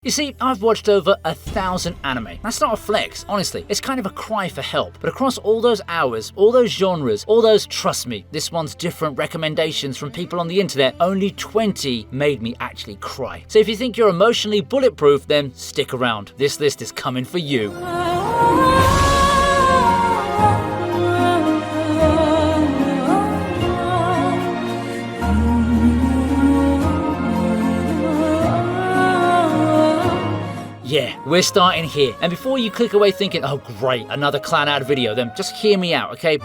You see, I've watched over 1,000 anime. That's not a flex, honestly. It's kind of a cry for help. But across all those hours, all those genres, all those, trust me, this one's different recommendations from people on the internet, only 20 made me actually cry. So if you think you're emotionally bulletproof, then stick around. This list is coming for you. Yeah, we're starting here. And before you click away thinking, oh great, another Clannad video, then just hear me out, okay?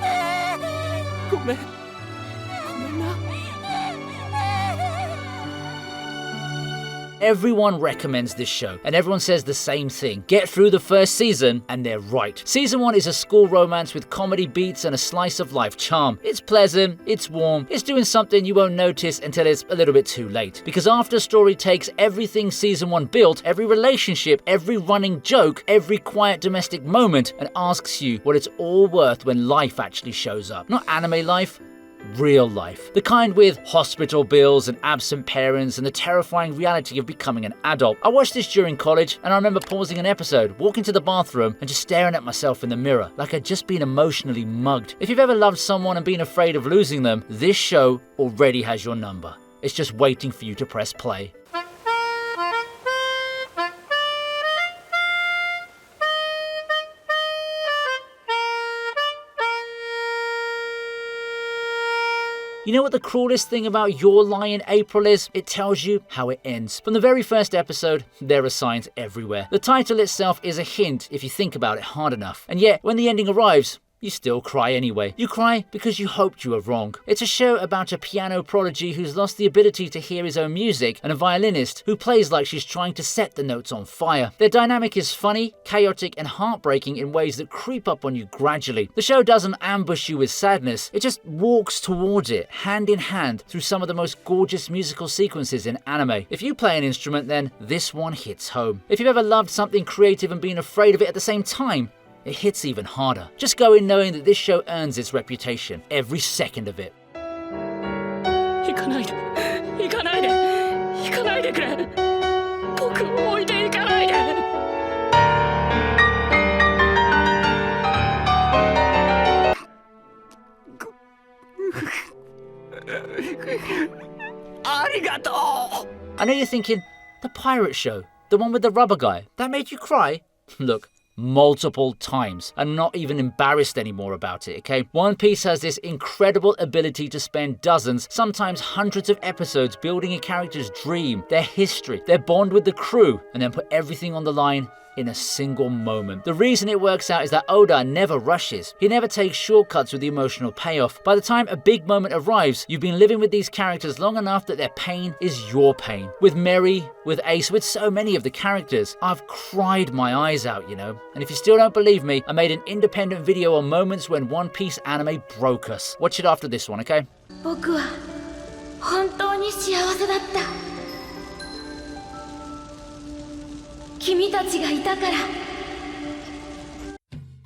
Everyone recommends this show, and everyone says the same thing. Get through the first season, and they're right. Season 1 is a school romance with comedy beats and a slice of life charm. It's pleasant, it's warm, it's doing something you won't notice until it's a little bit too late. Because after story takes everything Season 1 built, every relationship, every running joke, every quiet domestic moment, and asks you what it's all worth when life actually shows up. Not anime life, real life. The kind with hospital bills and absent parents and the terrifying reality of becoming an adult. I watched this during college and I remember pausing an episode, walking to the bathroom and just staring at myself in the mirror like I'd just been emotionally mugged. If you've ever loved someone and been afraid of losing them, this show already has your number. It's just waiting for you to press play. You know what the cruelest thing about Your Lie in April is? It tells you how it ends. From the very first episode, there are signs everywhere. The title itself is a hint if you think about it hard enough. And yet, when the ending arrives, you still cry anyway. You cry because you hoped you were wrong. It's a show about a piano prodigy who's lost the ability to hear his own music and a violinist who plays like she's trying to set the notes on fire. Their dynamic is funny, chaotic, and heartbreaking in ways that creep up on you gradually. The show doesn't ambush you with sadness, it just walks towards it, hand in hand, through some of the most gorgeous musical sequences in anime. If you play an instrument, then this one hits home. If you've ever loved something creative and been afraid of it at the same time, it hits even harder. Just go in knowing that this show earns its reputation, every second of it. I know you're thinking, the pirate show, the one with the rubber guy, that made you cry? Look, multiple times. I'm not even embarrassed anymore about it, okay? One Piece has this incredible ability to spend dozens, sometimes hundreds of episodes building a character's dream, their history, their bond with the crew, and then put everything on the line in a single moment. The reason it works out is that Oda never rushes. He never takes shortcuts with the emotional payoff. By the time a big moment arrives, you've been living with these characters long enough that their pain is your pain. With Mary, with Ace, with so many of the characters, I've cried my eyes out, you know. And if you still don't believe me, I made an independent video on moments when One Piece anime broke us. Watch it after this one, okay?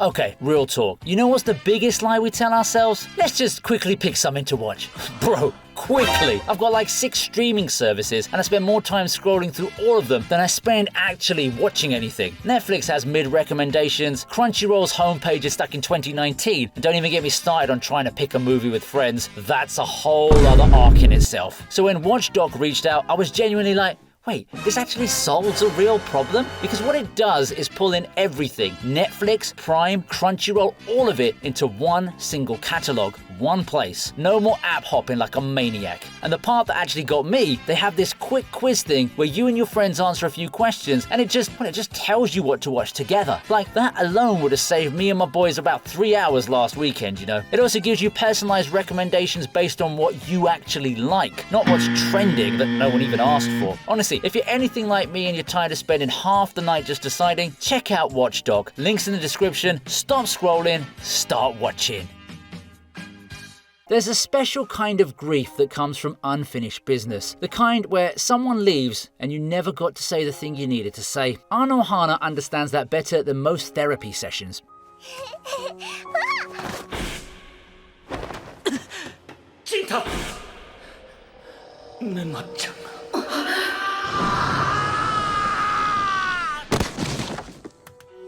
Okay, real talk. You know what's the biggest lie we tell ourselves? Let's just quickly pick something to watch. Bro, quickly. I've got like 6 streaming services and I spend more time scrolling through all of them than I spend actually watching anything. Netflix has mid-recommendations, Crunchyroll's homepage is stuck in 2019, and don't even get me started on trying to pick a movie with friends. That's a whole other arc in itself. So when Watchdog reached out, I was genuinely like, wait, this actually solves a real problem? Because what it does is pull in everything, Netflix, Prime, Crunchyroll, all of it into one single catalog, one place. No more app hopping like a maniac. And the part that actually got me, they have this quick quiz thing where you and your friends answer a few questions and it just tells you what to watch together. Like that alone would have saved me and my boys about 3 hours last weekend, you know. It also gives you personalized recommendations based on what you actually like, not what's trending that no one even asked for. Honestly, if you're anything like me and you're tired of spending half the night just deciding, check out Watchdog. Links in the description. Stop scrolling, start watching. There's a special kind of grief that comes from unfinished business. The kind where someone leaves and you never got to say the thing you needed to say. Anohana understands that better than most therapy sessions. Jinta!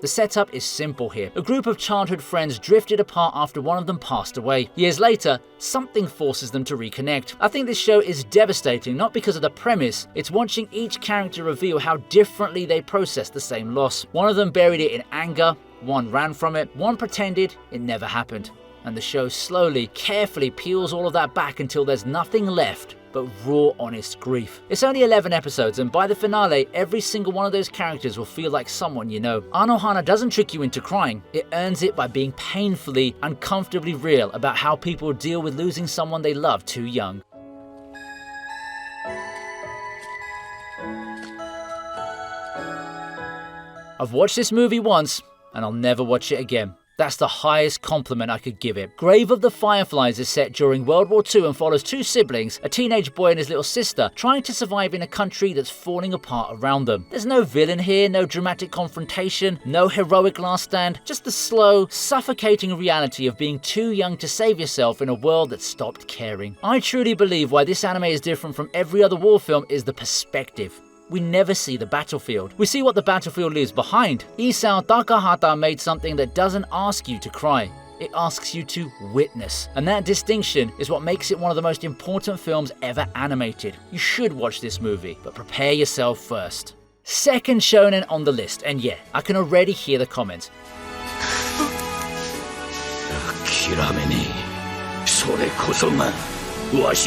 The setup is simple here. A group of childhood friends drifted apart after one of them passed away. Years later, something forces them to reconnect. I think this show is devastating, not because of the premise, it's watching each character reveal how differently they process the same loss. One of them buried it in anger, one ran from it, one pretended it never happened. And the show slowly, carefully peels all of that back until there's nothing left but raw, honest grief. It's only 11 episodes, and by the finale, every single one of those characters will feel like someone you know. Anohana doesn't trick you into crying, it earns it by being painfully, uncomfortably real about how people deal with losing someone they love too young. I've watched this movie once, and I'll never watch it again. That's the highest compliment I could give it. Grave of the Fireflies is set during World War II and follows two siblings, a teenage boy and his little sister, trying to survive in a country that's falling apart around them. There's no villain here, no dramatic confrontation, no heroic last stand, just the slow, suffocating reality of being too young to save yourself in a world that stopped caring. I truly believe why this anime is different from every other war film is the perspective. We never see the battlefield. We see what the battlefield leaves behind. Isao Takahata made something that doesn't ask you to cry. It asks you to witness. And that distinction is what makes it one of the most important films ever animated. You should watch this movie, but prepare yourself first. Second shonen on the list, and yeah, I can already hear the comments. Let's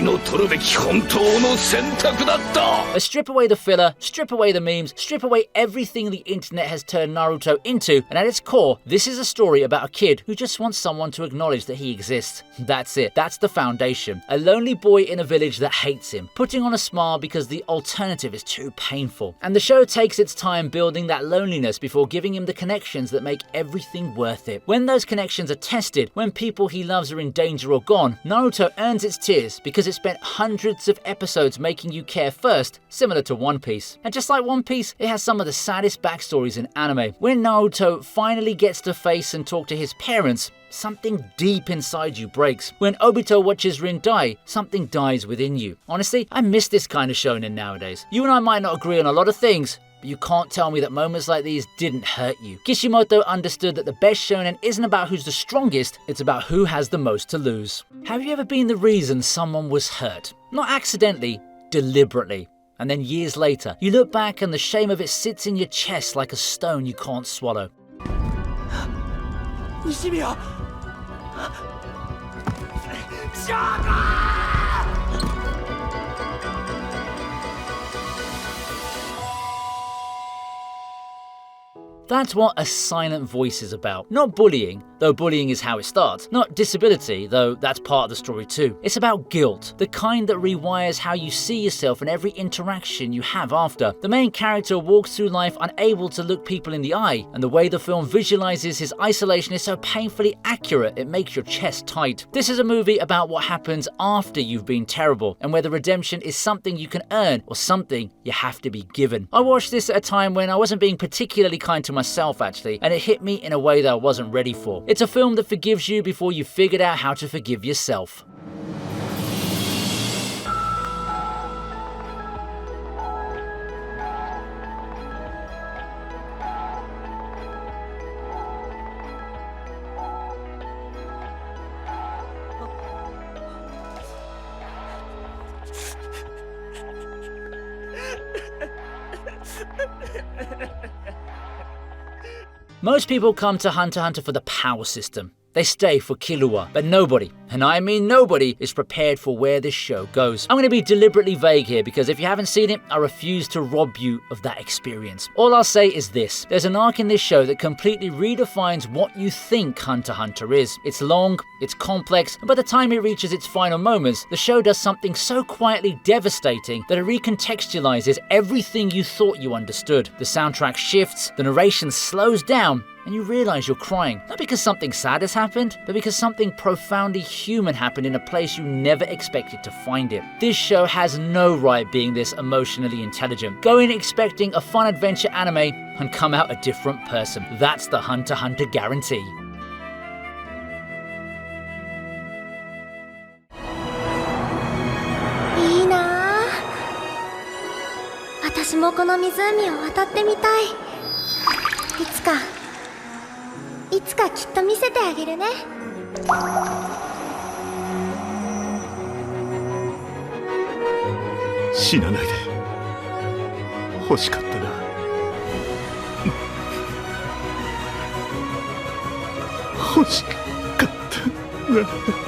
strip away the filler, strip away the memes, strip away everything the internet has turned Naruto into, and at its core, this is a story about a kid who just wants someone to acknowledge that he exists. That's it. That's the foundation. A lonely boy in a village that hates him, putting on a smile because the alternative is too painful. And the show takes its time building that loneliness before giving him the connections that make everything worth it. When those connections are tested, when people he loves are in danger or gone, Naruto earns its tears because it spent hundreds of episodes making you care first, similar to One Piece. And just like One Piece, it has some of the saddest backstories in anime. When Naruto finally gets to face and talk to his parents, something deep inside you breaks. When Obito watches Rin die, something dies within you. Honestly, I miss this kind of shonen nowadays. You and I might not agree on a lot of things, but you can't tell me that moments like these didn't hurt you. Kishimoto understood that the best shonen isn't about who's the strongest, it's about who has the most to lose. Have you ever been the reason someone was hurt? Not accidentally, deliberately. And then years later, you look back and the shame of it sits in your chest like a stone you can't swallow. Nishimiya! That's what A Silent Voice is about. Not bullying, though bullying is how it starts. Not disability, though that's part of the story too. It's about guilt, the kind that rewires how you see yourself and every interaction you have after. The main character walks through life unable to look people in the eye, and the way the film visualizes his isolation is so painfully accurate it makes your chest tight. This is a movie about what happens after you've been terrible, and whether redemption is something you can earn or something you have to be given. I watched this at a time when I wasn't being particularly kind to myself actually, and it hit me in a way that I wasn't ready for. It's a film that forgives you before you figured out how to forgive yourself. Most people come to Hunter x Hunter for the power system. They stay for Killua, but nobody, and I mean nobody, is prepared for where this show goes. I'm going to be deliberately vague here because if you haven't seen it, I refuse to rob you of that experience. All I'll say is this: there's an arc in this show that completely redefines what you think Hunter x Hunter is. It's long, it's complex, and by the time it reaches its final moments, the show does something so quietly devastating that it recontextualizes everything you thought you understood. The soundtrack shifts, the narration slows down, and you realize you're crying. Not because something sad has happened, but because something profoundly human happened in a place you never expected to find it. This show has no right being this emotionally intelligent. Go in expecting a fun adventure anime and come out a different person. That's the Hunter x Hunter guarantee.いいなあ。私もこの湖を渡ってみたい。いつかいつかきっと見せてあげるね。死なないで欲しかったな。欲しかったな。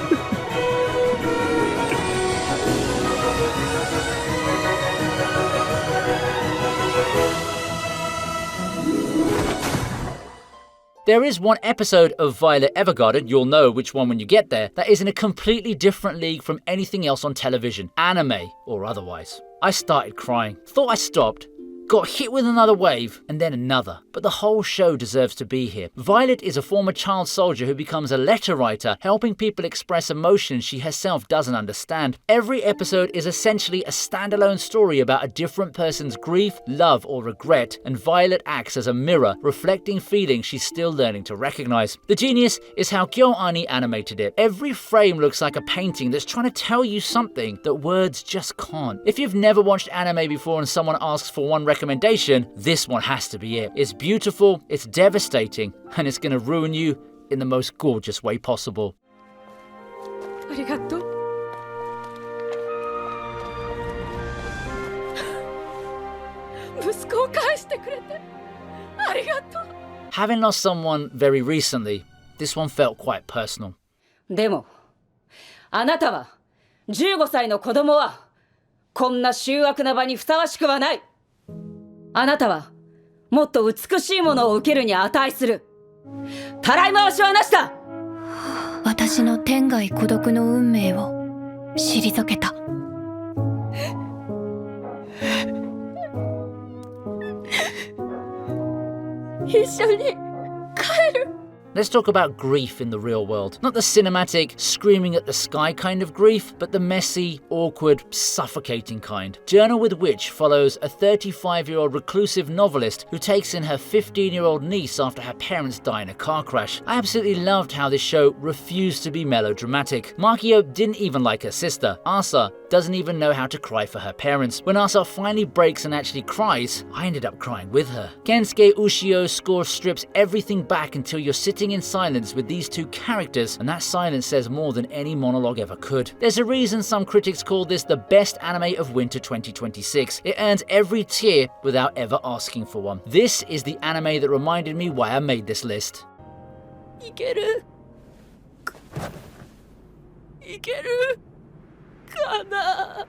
There is one episode of Violet Evergarden, you'll know which one when you get there, that is in a completely different league from anything else on television, anime or otherwise. I started crying, thought I stopped, got hit with another wave, and then another. But the whole show deserves to be here. Violet is a former child soldier who becomes a letter writer, helping people express emotions she herself doesn't understand. Every episode is essentially a standalone story about a different person's grief, love, or regret, and Violet acts as a mirror, reflecting feelings she's still learning to recognize. The genius is how KyoAni animated it. Every frame looks like a painting that's trying to tell you something that words just can't. If you've never watched anime before and someone asks for one recommendation, this one has to be it. It's beautiful, it's devastating, and it's gonna ruin you in the most gorgeous way possible. ありがとう。息子を返してくれてありがとう。 Having lost someone very recently, this one felt quite personal. でも、あなたは15歳の子供はこんな醜悪な場にふさわしくはない。あなたはもっと美しいものを受けるに値する。たらい回しはなしだ。私の天涯孤独の運命を退けた。一緒に帰る。 Let's talk about grief in the real world. Not the cinematic, screaming at the sky kind of grief, but the messy, awkward, suffocating kind. Journal with Witch follows a 35-year-old reclusive novelist who takes in her 15-year-old niece after her parents die in a car crash. I absolutely loved how this show refused to be melodramatic. Makio didn't even like her sister. Asa doesn't even know how to cry for her parents. When Asa finally breaks and actually cries, I ended up crying with her. Kensuke Ushio score strips everything back until you're sitting in silence with these two characters, and that silence says more than any monologue ever could. There's a reason some critics call this the best anime of winter 2026. It earns every tier without ever asking for one. This is the anime that reminded me why I made this list. いける。いけるかな。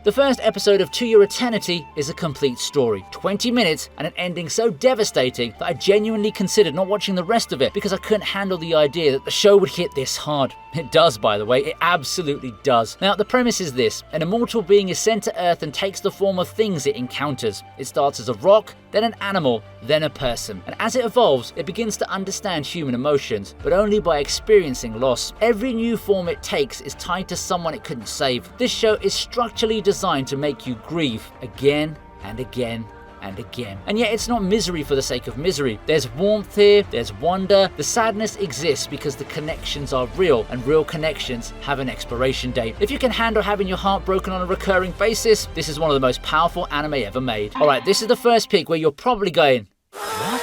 The first episode of To Your Eternity is a complete story. 20 minutes and an ending so devastating that I genuinely considered not watching the rest of it because I couldn't handle the idea that the show would hit this hard. It does, by the way, it absolutely does. Now, the premise is this. An immortal being is sent to Earth and takes the form of things it encounters. It starts as a rock, then an animal, then a person. And as it evolves, it begins to understand human emotions, but only by experiencing loss. Every new form it takes is tied to someone it couldn't save. This show is structurally designed to make you grieve again and again and again. And yet it's not misery for the sake of misery. There's warmth here, there's wonder. The sadness exists because the connections are real, and real connections have an expiration date. If you can handle having your heart broken on a recurring basis, this is one of the most powerful anime ever made. Alright, this is the first pick where you're probably going, what?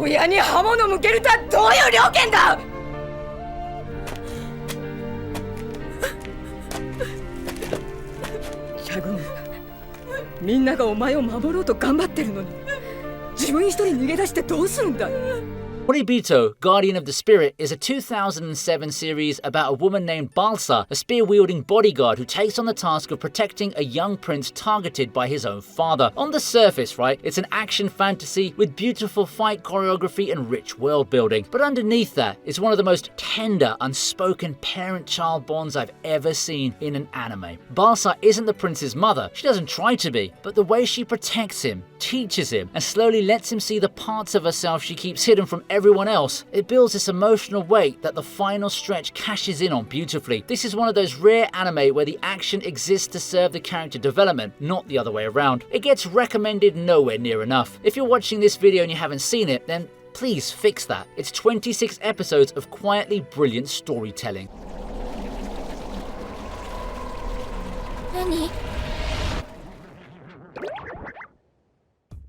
親に刃物向けるとはどういう了見だ。シャグン、みんながお前を守ろうと頑張ってるのに、自分一人逃げ出してどうするんだ。 Moribito, Guardian of the Spirit, is a 2007 series about a woman named Balsa, a spear-wielding bodyguard who takes on the task of protecting a young prince targeted by his own father. On the surface, right, it's an action fantasy with beautiful fight choreography and rich world building. But underneath that is one of the most tender, unspoken parent-child bonds I've ever seen in an anime. Balsa isn't the prince's mother, she doesn't try to be, but the way she protects him, teaches him, and slowly lets him see the parts of herself she keeps hidden from everyone else, it builds this emotional weight that the final stretch cashes in on beautifully. This is one of those rare anime where the action exists to serve the character development, not the other way around. It gets recommended nowhere near enough. If you're watching this video and you haven't seen it, then please fix that. It's 26 episodes of quietly brilliant storytelling. 何？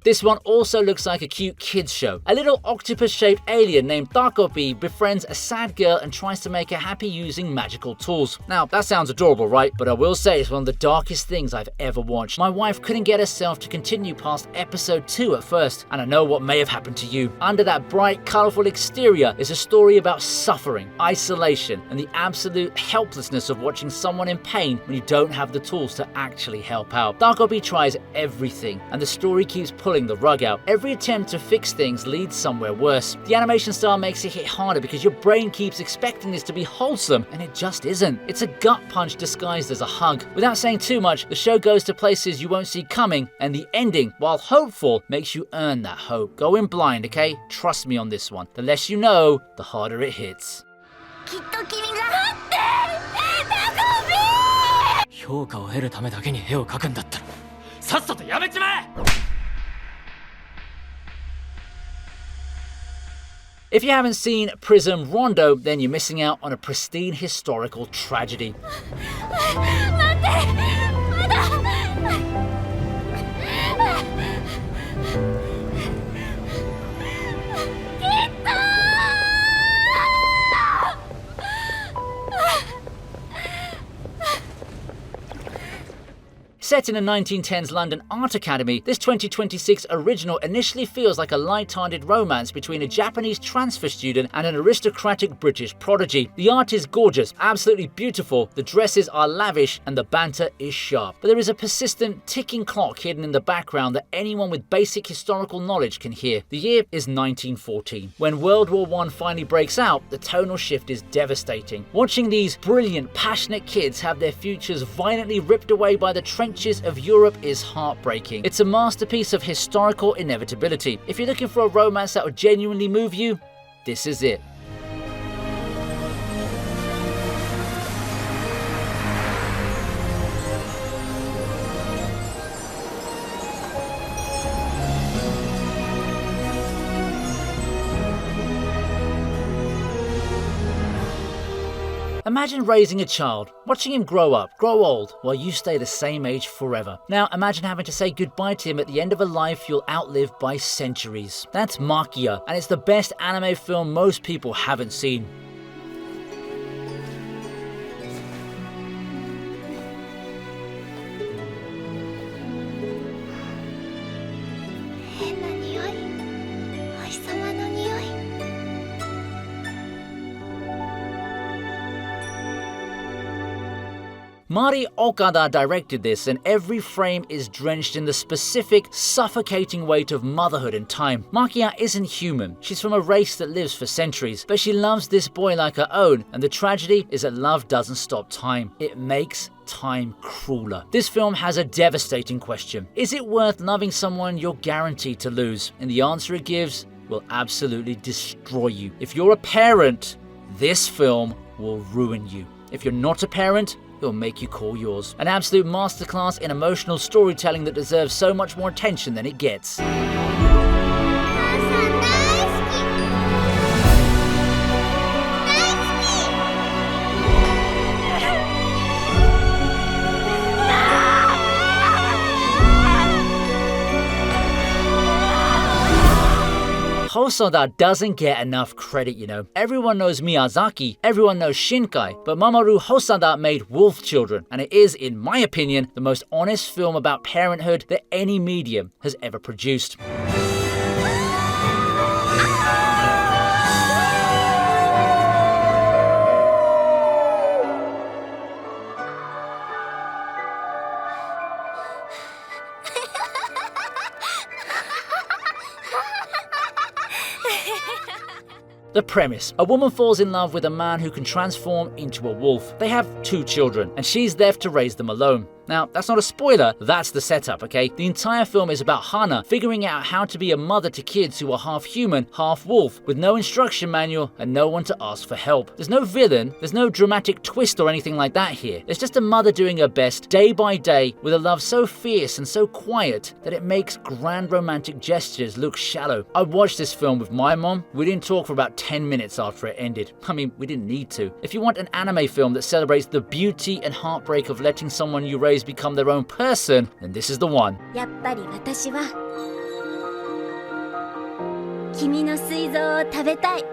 This one also looks like a cute kids show. A little octopus-shaped alien named Takopi befriends a sad girl and tries to make her happy using magical tools. Now, that sounds adorable, right? But I will say it's one of the darkest things I've ever watched. My wife couldn't get herself to continue past episode 2 at first, and I know what may have happened to you. Under that bright, colourful exterior is a story about suffering, isolation, and the absolute helplessness of watching someone in pain when you don't have the tools to actually help out. Takopi tries everything, and the story keeps pulling the rug out. Every attempt to fix things leads somewhere worse. The animation style makes it hit harder because your brain keeps expecting this to be wholesome, and it just isn't. It's a gut punch disguised as a hug. Without saying too much, the show goes to places you won't see coming, and the ending, while hopeful, makes you earn that hope. Go in blind, okay? Trust me on this one. The less you know, the harder it hits. きっと君が待ってタコピー。評価を得るためだけに絵を描くんだったらさっさとやめちまえ。 If you haven't seen Prism Rondo, then you're missing out on a pristine historical tragedy. 待ってまだ。Set in a 1910s London Art Academy, this 2026 original initially feels like a light-hearted romance between a Japanese transfer student and an aristocratic British prodigy. The art is gorgeous, absolutely beautiful, the dresses are lavish, and the banter is sharp. But there is a persistent ticking clock hidden in the background that anyone with basic historical knowledge can hear. The year is 1914. When World War I finally breaks out, the tonal shift is devastating. Watching these brilliant, passionate kids have their futures violently ripped away by the trenches of Europe is heartbreaking. It's a masterpiece of historical inevitability. If you're looking for a romance that will genuinely move you, this is it. Imagine raising a child, watching him grow up, grow old, while you stay the same age forever. Now imagine having to say goodbye to him at the end of a life you'll outlive by centuries. That's Makia, and it's the best anime film most people haven't seen. 変な匂い。お日様の匂い。 Mari Okada directed this, and every frame is drenched in the specific, suffocating weight of motherhood and time. Makia isn't human. She's from a race that lives for centuries, but she loves this boy like her own, and the tragedy is that love doesn't stop time. It makes time crueler. This film has a devastating question. Is it worth loving someone you're guaranteed to lose? And the answer it gives will absolutely destroy you. If you're a parent, this film will ruin you. If you're not a parent, it'll make you call yours. An absolute masterclass in emotional storytelling that deserves so much more attention than it gets. 母さん大好き。Hosoda doesn't get enough credit, you know. Everyone knows Miyazaki, everyone knows Shinkai, but Mamoru Hosoda made Wolf Children, and it is, in my opinion, the most honest film about parenthood that any medium has ever produced. The premise: a woman falls in love with a man who can transform into a wolf. They have 2 children, and she's left to raise them alone. Now, that's not a spoiler, that's the setup, okay? The entire film is about Hana figuring out how to be a mother to kids who are half human, half wolf, with no instruction manual and no one to ask for help. There's no villain, there's no dramatic twist or anything like that here. There's just a mother doing her best, day by day, with a love so fierce and so quiet that it makes grand romantic gestures look shallow. I watched this film with my mom. We didn't talk for about 10 minutes after it ended. I mean, we didn't need to. If you want an anime film that celebrates the beauty and heartbreak of letting someone you raise always become their own person, then this is the one. やっぱり私は君の膵臓を食べたい。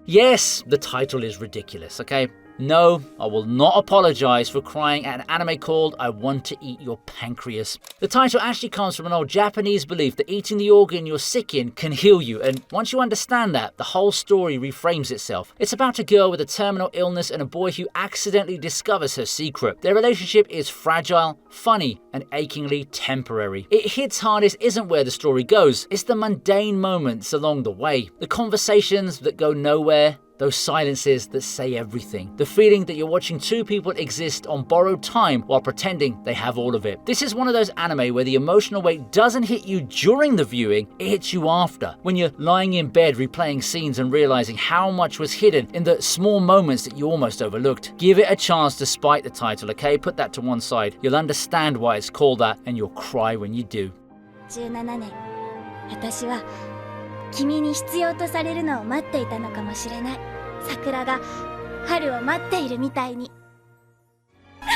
Yes, the title is ridiculous, okay? No, I will not apologize for crying at an anime called I Want to Eat Your Pancreas. The title actually comes from an old Japanese belief that eating the organ you're sick in can heal you, and once you understand that, the whole story reframes itself. It's about a girl with a terminal illness and a boy who accidentally discovers her secret. Their relationship is fragile, funny, and achingly temporary. It hits hardest isn't where the story goes, it's the mundane moments along the way. The conversations that go nowhere, those silences that say everything. The feeling that you're watching two people exist on borrowed time while pretending they have all of it. This is one of those anime where the emotional weight doesn't hit you during the viewing, it hits you after. When you're lying in bed replaying scenes and realizing how much was hidden in the small moments that you almost overlooked. Give it a chance despite the title, okay? Put that to one side. You'll understand why it's called that and you'll cry when you do. 17年、私は君に必要とされるのを待っていたのかもしれない。桜が春を待っているみたいに。あ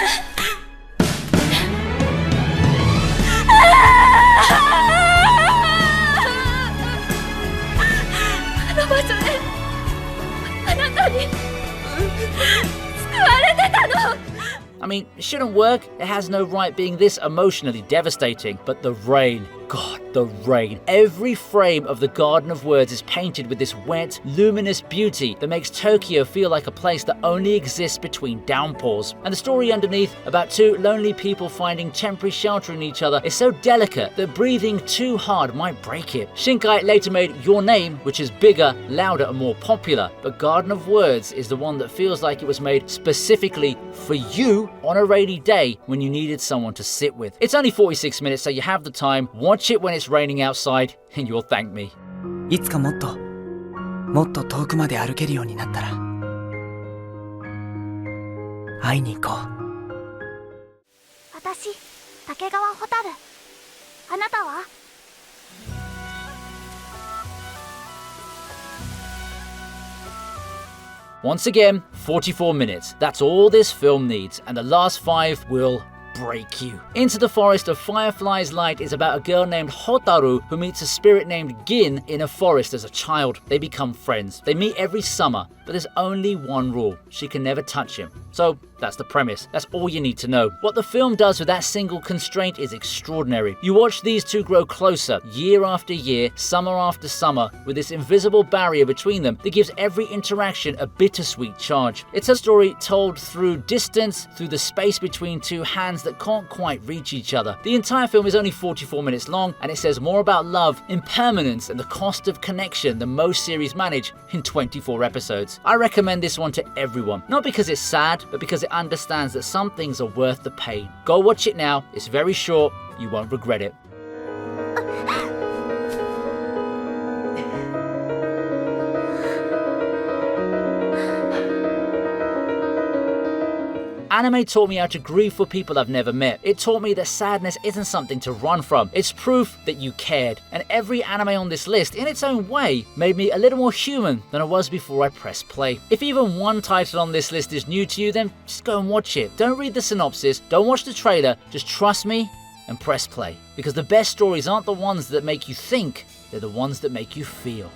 の場所であなたに救われてたの。 I mean, it shouldn't work. It has no right being this emotionally devastating. But the rain, God, the rain. Every frame of the Garden of Words is painted with this wet, luminous beauty that makes Tokyo feel like a place that only exists between downpours. And the story underneath, about two lonely people finding temporary shelter in each other, is so delicate that breathing too hard might break it. Shinkai later made Your Name, which is bigger, louder, and more popular. But Garden of Words is the one that feels like it was made specifically for you on a rainy day when you needed someone to sit with. It's only 46 minutes, so you have the time. Watch it when it's raining outside, and you'll thank me. いつかもっと遠くまで歩けるようになったら会いに行こう。私、竹川蛍。あなたは？ Once again, 44 minutes. That's all this film needs, and the last 5 will break you. Into the Forest of Firefly's Light is about a girl named Hotaru who meets a spirit named Gin in a forest as a child. They become friends. They meet every summer, but there's only one rule. She can never touch him. So that's the premise. That's all you need to know. What the film does with that single constraint is extraordinary. You watch these two grow closer, year after year, summer after summer, with this invisible barrier between them that gives every interaction a bittersweet charge. It's a story told through distance, through the space between two hands that can't quite reach each other. The entire film is only 44 minutes long, and it says more about love, impermanence, and the cost of connection than most series manage in 24 episodes. I recommend this one to everyone, not because it's sad, but because it understands that some things are worth the pain. Go watch it now, it's very short, you won't regret it. Anime taught me how to grieve for people I've never met. It taught me that sadness isn't something to run from. It's proof that you cared. And every anime on this list, in its own way, made me a little more human than I was before I pressed play. If even one title on this list is new to you, then just go and watch it. Don't read the synopsis, don't watch the trailer, just trust me and press play. Because the best stories aren't the ones that make you think, they're the ones that make you feel.